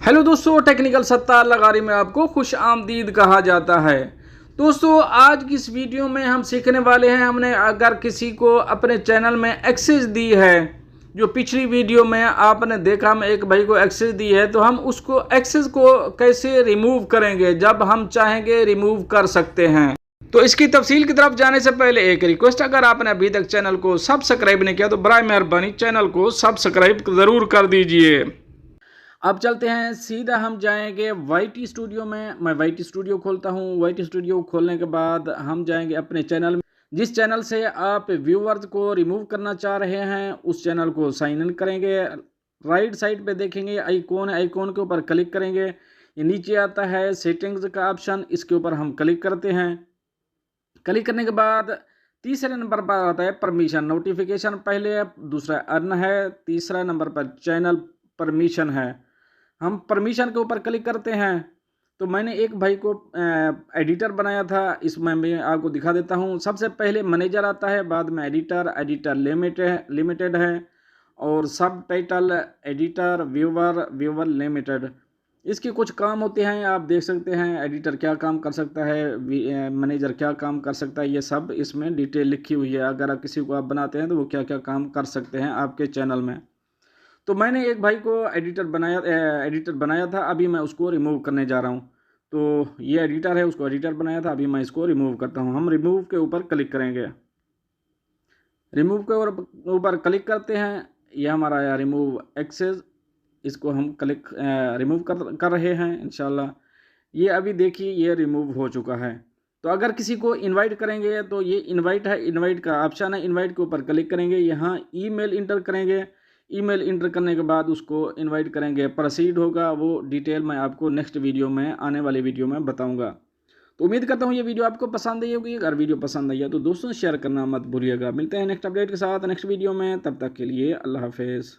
Hello दोस्तों, technical Sattar लगारी में आपको खुश आमदीद कहा जाता है। दोस्तों, आज की इस वीडियो में हम सीखने वाले हैं, हमने अगर किसी को अपने चैनल में एक्सेस दी है, जो पिछली वीडियो में आपने देखा हम एक भाई को एक्सेस दी है, तो हम उसको एक्सेस को कैसे रिमूव करेंगे, जब हम चाहेंगे रिमूव कर सकते हैं। तो इसकी तफसील की तरफ जाने से पहले एक रिक्वेस्ट, अगर आपने अभी तक चैनल को सब्सक्राइब नहीं किया तो बराए मेहरबानी चैनल को सब्सक्राइब ज़रूर कर दीजिए। अब चलते हैं, सीधा हम जाएंगे वाईटी स्टूडियो में। मैं वाईटी स्टूडियो खोलता हूं। वाईटी स्टूडियो खोलने के बाद हम जाएंगे अपने चैनल में। जिस चैनल से आप व्यूअर्स को रिमूव करना चाह रहे हैं उस चैनल को साइन इन करेंगे। राइट साइड पे देखेंगे आइकॉन है, आइकॉन के ऊपर क्लिक करेंगे। ये नीचे आता है सेटिंग्स का ऑप्शन, इसके ऊपर हम क्लिक करते हैं। क्लिक करने के बाद तीसरे नंबर पर आता है परमिशन। नोटिफिकेशन पहले है, दूसरा अर्न है, तीसरा नंबर पर चैनल परमिशन है। हम परमिशन के ऊपर क्लिक करते हैं। तो मैंने एक भाई को एडिटर बनाया था, इसमें मैं आपको दिखा देता हूं। सबसे पहले मैनेजर आता है, बाद में एडिटर, एडिटर लिमिटेड है, और सब टाइटल एडिटर, व्यूवर लिमिटेड। इसके कुछ काम होते हैं, आप देख सकते हैं एडिटर क्या काम कर सकता है, मैनेजर क्या काम कर सकता है, ये सब इसमें डिटेल लिखी हुई है। अगर आप किसी को आप बनाते हैं तो वो क्या क्या काम कर सकते हैं आपके चैनल में। तो मैंने एक भाई को एडिटर बनाया था, अभी मैं उसको रिमूव करने जा रहा हूँ। तो ये एडिटर है, उसको एडिटर बनाया था, अभी मैं इसको रिमूव करता हूँ। हम रिमूव के ऊपर क्लिक करेंगे। रिमूव के ऊपर क्लिक करते हैं, ये हमारा आया रिमूव एक्सेस। इसको हम रिमूव कर रहे हैं इंशाल्लाह। ये अभी देखिए ये रिमूव हो चुका है। तो अगर किसी को इनवाइट करेंगे तो ये इनवाइट है, इनवाइट का ऑप्शन है, इनवाइट के ऊपर क्लिक करेंगे, यहाँ ईमेल इंटर करेंगे। ईमेल इंटर करने के बाद उसको इनवाइट करेंगे, प्रोसीड होगा। वो डिटेल मैं आपको नेक्स्ट वीडियो में, आने वाली वीडियो में बताऊंगा। तो उम्मीद करता हूँ ये वीडियो आपको पसंद आई होगी। अगर वीडियो पसंद आई है तो दोस्तों शेयर करना मत भूलिएगा। मिलते हैं नेक्स्ट अपडेट के साथ नेक्स्ट वीडियो में, तब तक के लिए अल्लाह हाफिज़।